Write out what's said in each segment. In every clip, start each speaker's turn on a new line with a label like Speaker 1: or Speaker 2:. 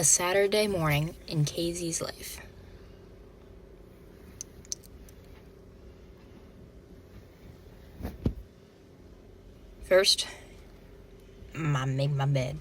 Speaker 1: A Saturday morning in KZ's life. First, I make my bed.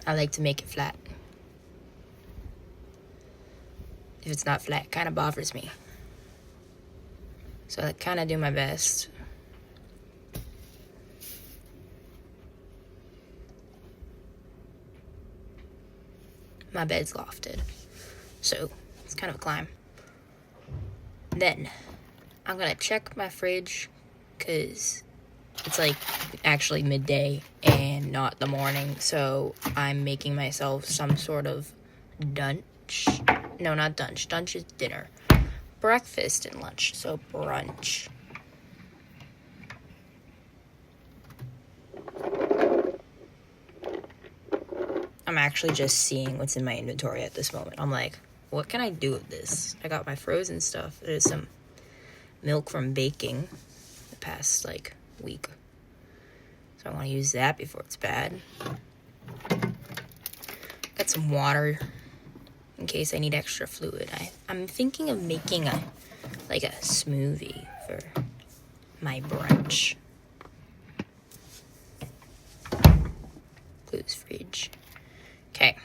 Speaker 1: I like to make it flat. If it's not flat, it kind of bothers me. So I kind of do my best. My bed's lofted, so it's kind of a climb. Then I'm gonna check my fridge because it's like actually midday and not the morning, so I'm making myself some sort of dunch. No, not dunch. Dunch is dinner. Breakfast and lunch, so brunch. I'm actually just seeing what's in my inventory at this moment. I'm like, what can I do with this? I got my frozen stuff. There's some milk from baking the past, week. So I want to use that before it's bad. Got some water in case I need extra fluid. I'm thinking of making a smoothie for my brunch. Close fridge. Okay.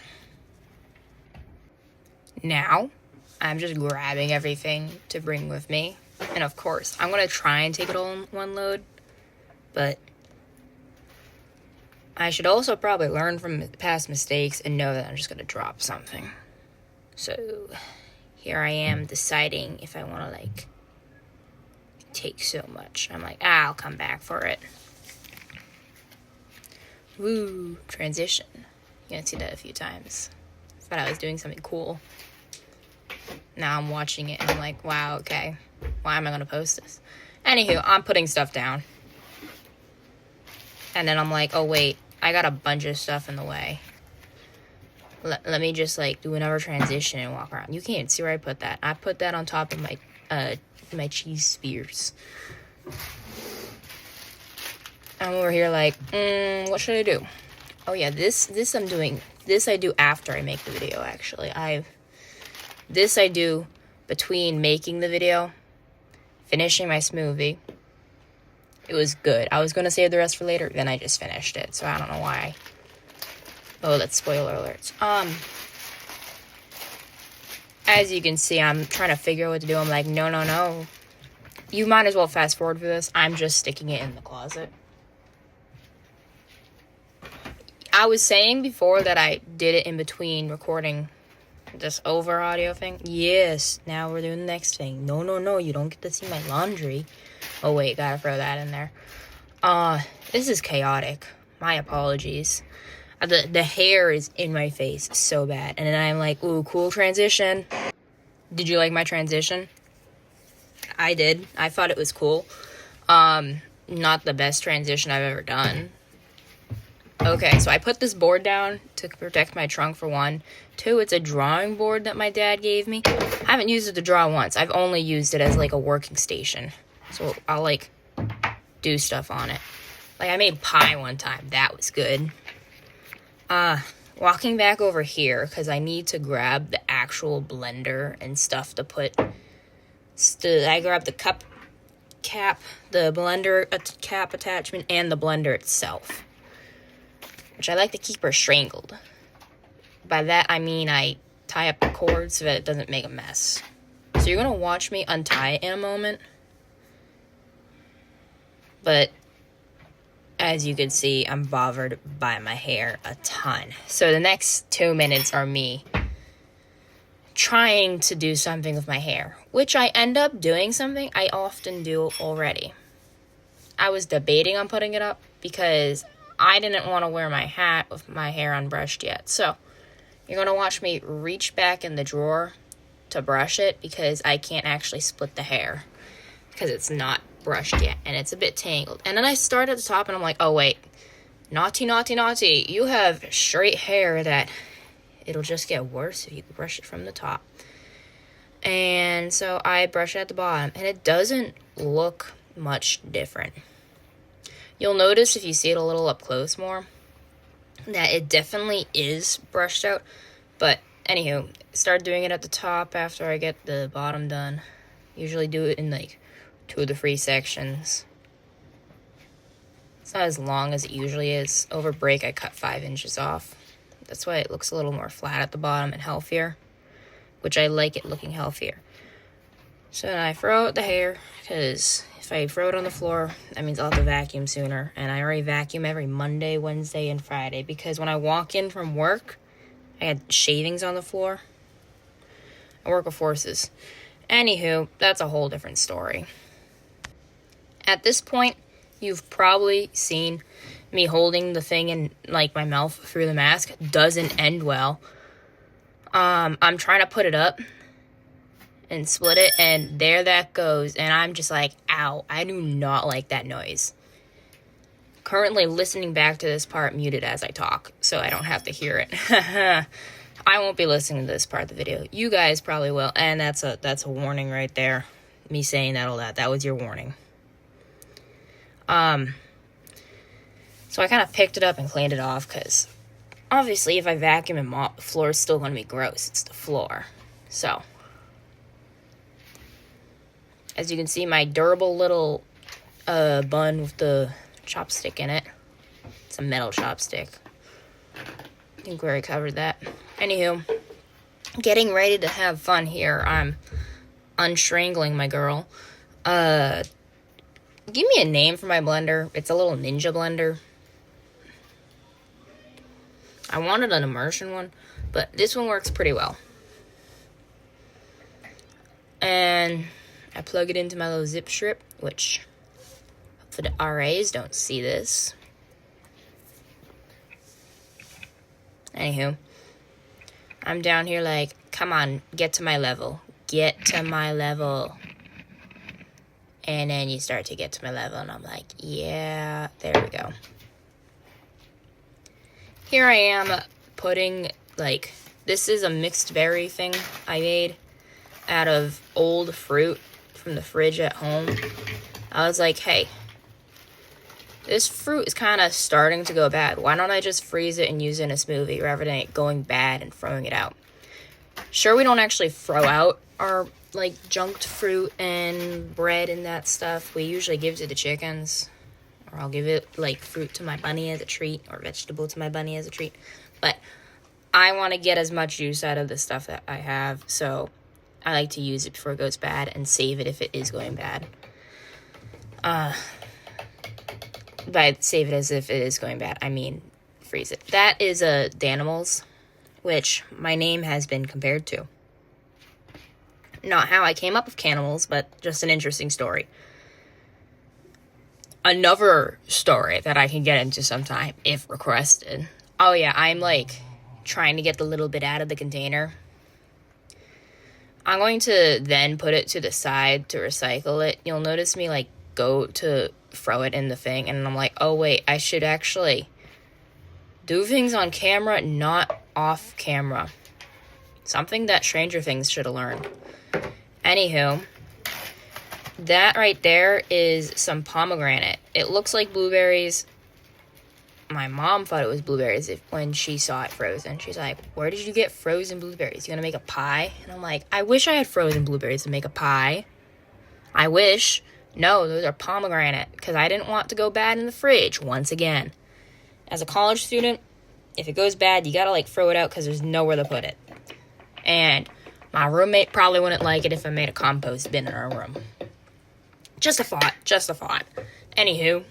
Speaker 1: Now, I'm just grabbing everything to bring with me. And of course, I'm going to try and take it all in one load. But I should also probably learn from past mistakes and know that I'm just going to drop something. So, here I am deciding if I want to, take so much. I'm like, I'll come back for it. Woo, transition. You're gonna see that a few times. Thought I was doing something cool. Now I'm watching it and I'm like, wow, okay. Why am I gonna post this? Anywho, I'm putting stuff down. And then I'm like, oh wait, I got a bunch of stuff in the way. Let me just do another transition and walk around. You can't see where I put that. I put that on top of my cheese spears. I'm over here what should I do? Oh yeah, this I'm doing. This I do after I make the video, actually. This I do between making the video, finishing my smoothie. It was good. I was going to save the rest for later, then I just finished it, so I don't know why. Oh, that's spoiler alerts. As you can see, I'm trying to figure out what to do. I'm like, no. You might as well fast forward for this. I'm just sticking it in the closet. I was saying before that I did it in between recording this over audio thing. Yes, now we're doing the next thing. No, you don't get to see my laundry. Oh wait, gotta throw that in there. This is chaotic. My apologies. The hair is in my face so bad. And then I'm like, ooh, cool transition. Did you like my transition? I did. I thought it was cool. Not the best transition I've ever done. Okay, so I put this board down to protect my trunk for one. Two, it's a drawing board that my dad gave me. I haven't used it to draw once. I've only used it as a working station. So I'll do stuff on it. I made pie one time. That was good. Walking back over here because I need to grab the actual blender and stuff to put. I grabbed the cup cap, the blender cap attachment, and the blender itself. Which I like to keep her strangled. By that, I mean I tie up the cord so that it doesn't make a mess. So you're going to watch me untie it in a moment. But as you can see, I'm bothered by my hair a ton. So the next 2 minutes are me trying to do something with my hair. Which I end up doing something I often do already. I was debating on putting it up because I didn't want to wear my hat with my hair unbrushed yet. So, you're going to watch me reach back in the drawer to brush it because I can't actually split the hair because it's not brushed yet and it's a bit tangled. And then I start at the top and I'm like, oh wait, naughty. You have straight hair that it'll just get worse if you brush it from the top. And so I brush it at the bottom and it doesn't look much different. You'll notice if you see it a little up close more that it definitely is brushed out. But anywho, start doing it at the top after I get the bottom done. Usually do it in like 2 to 3 sections. It's not as long as it usually is. Over break, I cut 5 inches off. That's why it looks a little more flat at the bottom and healthier, which I like it looking healthier. So then I throw out the hair, because if I throw it on the floor, that means I'll have to vacuum sooner. And I already vacuum every Monday, Wednesday, and Friday, because when I walk in from work, I had shavings on the floor. I work with horses. Anywho, that's a whole different story. At this point, you've probably seen me holding the thing in like my mouth through the mask. Doesn't end well. I'm trying to put it up and split it, and there that goes, and I'm just like, ow, I do not like that noise. Currently listening back to this part muted as I talk, so I don't have to hear it. I won't be listening to this part of the video. You guys probably will, and that's a warning right there. Me saying that was your warning. So I kind of picked it up and cleaned it off, because obviously if I vacuum and mop, the floor is still going to be gross. It's the floor. So, as you can see, my durable little bun with the chopstick in it. It's a metal chopstick. I think we already covered that. Anywho, getting ready to have fun here. I'm unstrangling my girl. Give me a name for my blender. It's a little ninja blender. I wanted an immersion one, but this one works pretty well. And I plug it into my little zip strip, which for the RAs don't see this. Anywho, I'm down here like, come on, get to my level. Get to my level. And then you start to get to my level, and I'm like, yeah, there we go. Here I am putting, like, this is a mixed berry thing I made out of old fruit from the fridge at home. I was like, hey, this fruit is kind of starting to go bad. Why don't I just freeze it and use it in a smoothie rather than it going bad and throwing it out? Sure, we don't actually throw out our like junked fruit and bread and that stuff. We usually give to the chickens, or I'll give it like fruit to my bunny as a treat, or vegetable to my bunny as a treat. But I want to get as much use out of the stuff that I have, so I like to use it before it goes bad and save it if it is going bad. By save it as if it is going bad, I mean freeze it. That is a KanimalZ, which my name has been compared to. Not how I came up with KanimalZ, but just an interesting story. Another story that I can get into sometime, if requested. Oh yeah, I'm like trying to get the little bit out of the container. I'm going to then put it to the side to recycle it. You'll notice me like go to throw it in the thing, and I'm like, oh wait, I should actually do things on camera, not off camera. Something that Stranger Things should have learned. Anywho, that right there is some pomegranate. It looks like blueberries. My mom thought it was blueberries when she saw it frozen. She's like, where did you get frozen blueberries? You gonna make a pie? And I'm like, I wish I had frozen blueberries to make a pie. I wish. No, those are pomegranate, because I didn't want to go bad in the fridge once again. As a college student, if it goes bad, you gotta like throw it out because there's nowhere to put it. And my roommate probably wouldn't like it if I made a compost bin in our room. Just a thought, just a thought. Anywho,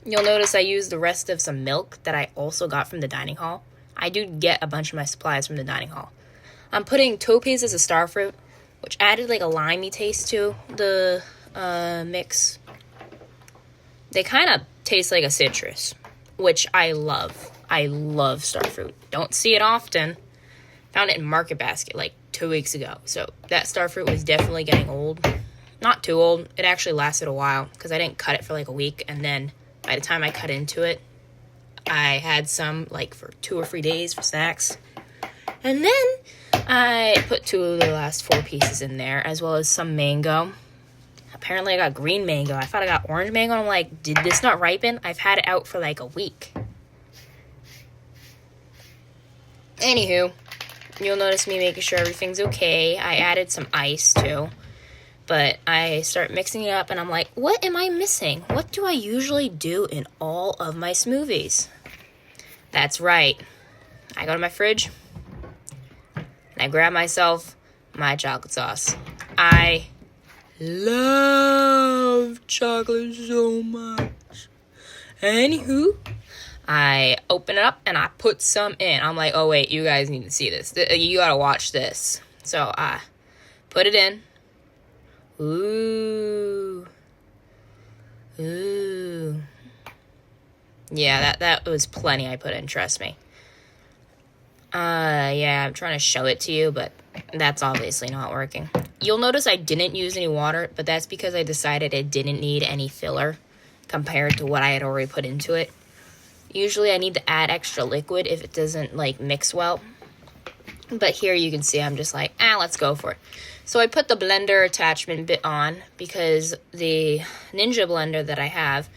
Speaker 1: you'll notice I used the rest of some milk that I also got from the dining hall. I do get a bunch of my supplies from the dining hall. I'm putting topaz as a star fruit, which added like a limey taste to the mix. They kind of taste like a citrus, which I love. I love starfruit. Don't see it often. Found it in Market Basket like 2 weeks ago. So that starfruit was definitely getting old. Not too old. It actually lasted a while because I didn't cut it for like a week. And then by the time I cut into it, I had some like for 2 or 3 days for snacks. And then I put 2 of the last 4 pieces in there, as well as some mango. apparently I got green mango. I thought I got orange mango. I'm like, did this not ripen? I've had it out for like a week. Anywho, you'll notice me making sure everything's okay. I added some ice too. But I start mixing it up and I'm like, what am I missing? What do I usually do in all of my smoothies? That's right. I go to my fridge and I grab myself my chocolate sauce. I love chocolate so much. Anywho, I open it up and I put some in. I'm like, oh wait, you guys need to see this. You gotta watch this. So I put it in. Ooh. Ooh. Yeah, that was plenty I put in, trust me. Yeah, I'm trying to show it to you, but that's obviously not working. You'll notice I didn't use any water, but that's because I decided it didn't need any filler compared to what I had already put into it. Usually I need to add extra liquid if it doesn't, like, mix well. But here you can see I'm just like, let's go for it. So I put the blender attachment bit on because the Ninja blender that I have,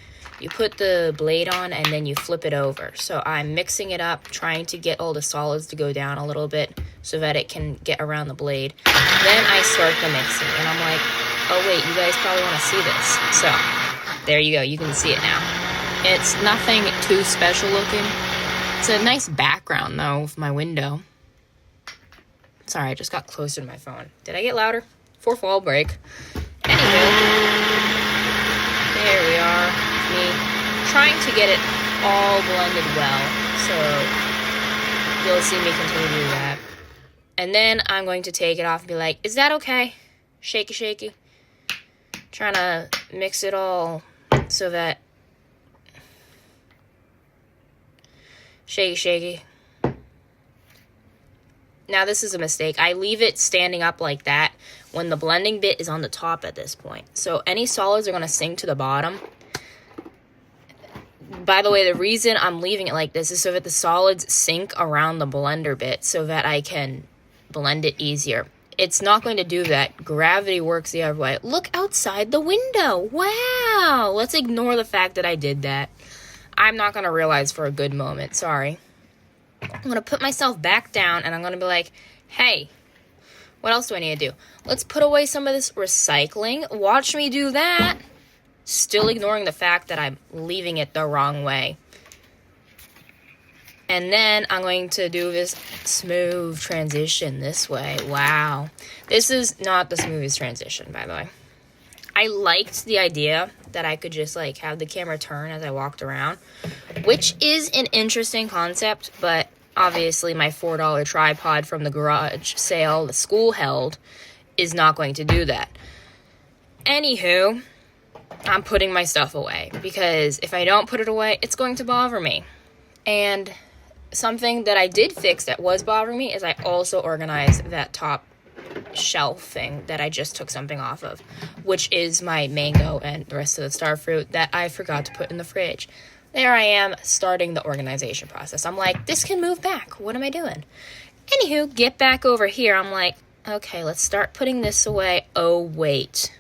Speaker 1: you put the blade on and then you flip it over. So I'm mixing it up, trying to get all the solids to go down a little bit so that it can get around the blade. Then I start the mixing and I'm like, oh wait, you guys probably want to see this. So there you go, you can see it now. It's nothing too special looking. It's a nice background though with my window. Sorry, I just got closer to my phone. Did I get louder? Fourth wall break. Anywho, there we are. Me trying to get it all blended well. So you'll see me continue to do that. And then I'm going to take it off and be like, is that okay? Shaky, shaky. Trying to mix it all so that... Shaky, shaky. Now, this is a mistake. I leave it standing up like that when the blending bit is on the top at this point. So any solids are going to sink to the bottom. By the way, the reason I'm leaving it like this is so that the solids sink around the blender bit so that I can blend it easier. It's not going to do that. Gravity works the other way. Look outside the window. Wow. Let's ignore the fact that I did that. I'm not going to realize for a good moment. Sorry. I'm going to put myself back down and I'm going to be like, hey, what else do I need to do? Let's put away some of this recycling. Watch me do that. Still ignoring the fact that I'm leaving it the wrong way. And then I'm going to do this smooth transition this way. Wow. This is not the smoothest transition, by the way. I liked the idea that I could just like have the camera turn as I walked around, which is an interesting concept, but obviously my $4 tripod from the garage sale the school held is not going to do that. Anywho, I'm putting my stuff away because if I don't put it away, it's going to bother me. And something that I did fix that was bothering me is I also organized that top shelf thing that I just took something off of, which is my mango and the rest of the star fruit that I forgot to put in the fridge. There I am starting the organization process. I'm like, this can move back. What am I doing? Anywho, get back over here. I'm like, okay, let's start putting this away. Oh, wait.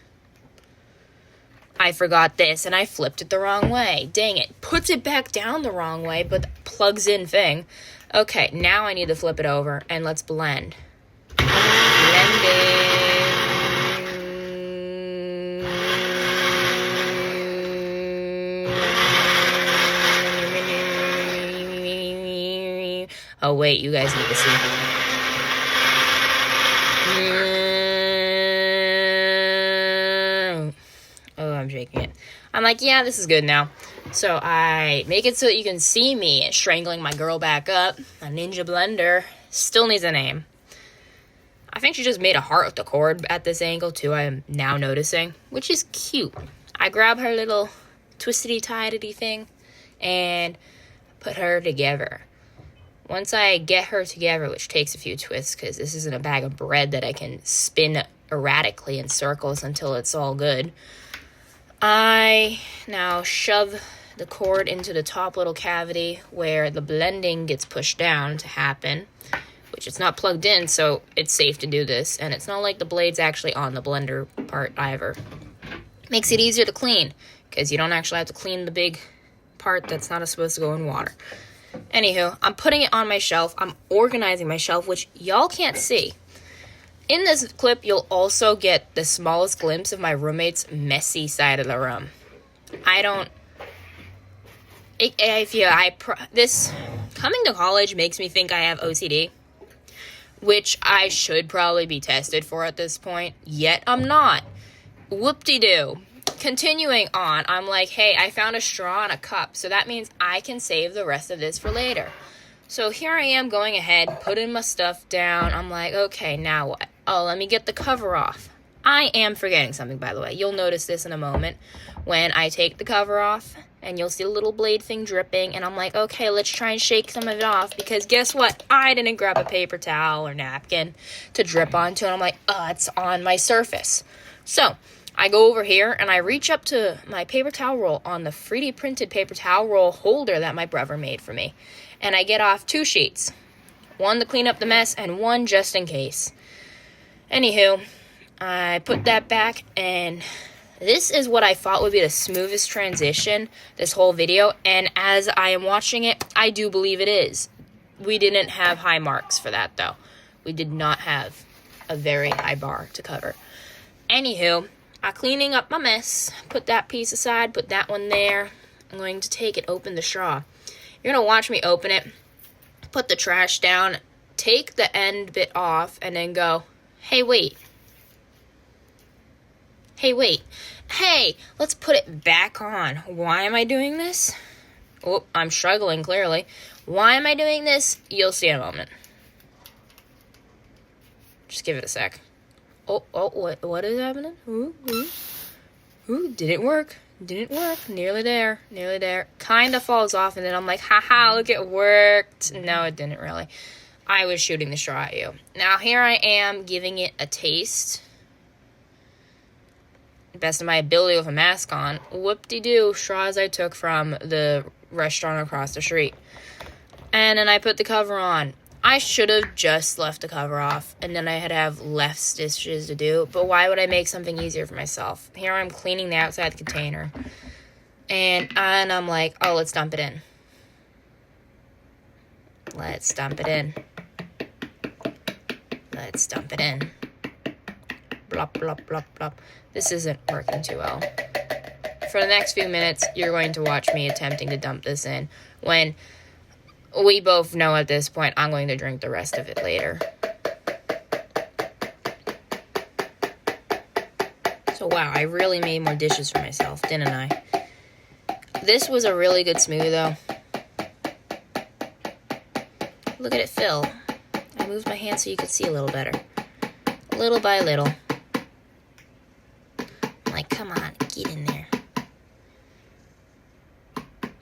Speaker 1: I forgot this and I flipped it the wrong way. Dang it. Puts it back down the wrong way, but the plugs in thing. Okay, now I need to flip it over and let's blend. Oh wait, you guys need to see. Oh, I'm shaking it. I'm like, yeah, this is good now. So I make it so that you can see me strangling my girl back up. A Ninja blender. Still needs a name. I think she just made a heart with the cord at this angle too, I am now noticing, which is cute. I grab her little twistedy-tidedy thing and put her together. Once I get her together, which takes a few twists because this isn't a bag of bread that I can spin erratically in circles until it's all good, I now shove the cord into the top little cavity where the blending gets pushed down to happen, which it's not plugged in, so it's safe to do this. And it's not like the blade's actually on the blender part either. Makes it easier to clean, because you don't actually have to clean the big part that's not supposed to go in water. Anywho, I'm putting it on my shelf. I'm organizing my shelf, which y'all can't see. In this clip, you'll also get the smallest glimpse of my roommate's messy side of the room. This coming to college makes me think I have OCD, which I should probably be tested for at this point, yet I'm not. Whoop-de-doo. Continuing on, I'm like, hey, I found a straw and a cup, so that means I can save the rest of this for later. So here I am going ahead, putting my stuff down. I'm like, okay, now what? Oh, let me get the cover off. I am forgetting something, by the way. You'll notice this in a moment when I take the cover off, and you'll see a little blade thing dripping, and I'm like, okay, let's try and shake some of it off, because guess what? I didn't grab a paper towel or napkin to drip onto, and I'm like, it's on my surface. So I go over here, and I reach up to my paper towel roll on the 3D printed paper towel roll holder that my brother made for me, and I get off 2 sheets. One to clean up the mess, and one just in case. Anywho, I put that back, and this is what I thought would be the smoothest transition this whole video, and as I am watching it, I do believe it is. We didn't have high marks for that, though. We did not have a very high bar to cover. Anywho, I'm cleaning up my mess, put that piece aside, put that one there. I'm going to take it, open the straw. You're going to watch me open it, put the trash down, take the end bit off, and then go, hey, wait. Hey, let's put it back on. Why am I doing this? Oh, I'm struggling, clearly. Why am I doing this? You'll see in a moment. Just give it a sec. Oh, what is happening? Ooh, didn't work. Nearly there. Kinda falls off, and then I'm like, haha, look, it worked. No, it didn't really. I was shooting the straw at you. Now, here I am giving it a taste. Best of my ability with a mask on. Whoop-de-doo, straws I took from the restaurant across the street. And then I put the cover on. I should have just left the cover off, and then I had to have less dishes to do. But why would I make something easier for myself? Here I'm cleaning the outside of the container. And I'm like, oh, let's dump it in. Let's dump it in. Blop, blop, blop, blop. This isn't working too well. For the next few minutes, you're going to watch me attempting to dump this in, when we both know at this point I'm going to drink the rest of it later. So wow, I really made more dishes for myself, didn't I? This was a really good smoothie, though. Look at it fill. I moved my hand so you could see a little better. Little by little. I'm like, come on, get in there.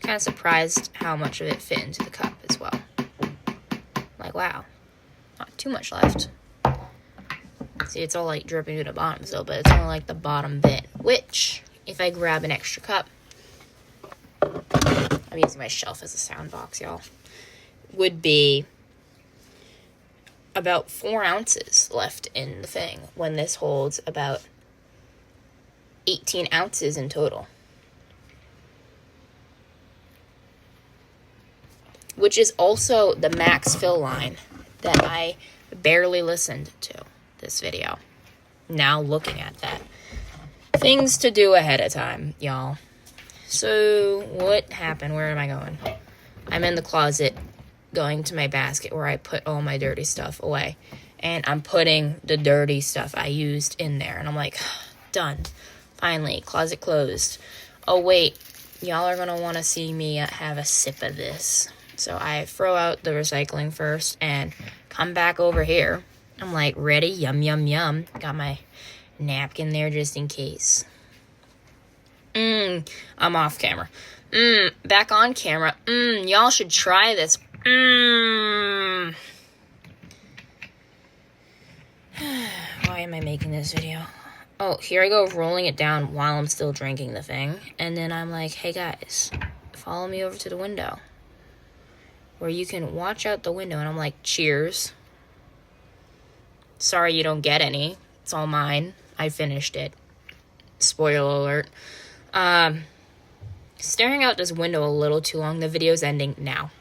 Speaker 1: Kind of surprised how much of it fit into the cup as well. Like, wow, not too much left. See, it's all like dripping to the bottom still, but it's only like the bottom bit, which, if I grab an extra cup, I'm using my shelf as a sound box, y'all, would be about 4 ounces left in the thing, when this holds about 18 ounces in total. Which is also the max fill line that I barely listened to this video. Now looking at that. Things to do ahead of time, y'all. So, what happened? Where am I going? I'm in the closet, going to my basket where I put all my dirty stuff away. And I'm putting the dirty stuff I used in there. And I'm like, done. Finally, closet closed. Oh, wait. Y'all are going to want to see me have a sip of this. So I throw out the recycling first and come back over here. I'm like, ready? Yum, yum, yum. Got my napkin there just in case. I'm off camera. Back on camera. Y'all should try this. Why am I making this video? Oh, here I go rolling it down while I'm still drinking the thing. And then I'm like, hey guys, follow me over to the window, where you can watch out the window. And I'm like, cheers. Sorry you don't get any. It's all mine. I finished it. Spoiler alert. Staring out this window a little too long. The video's ending now.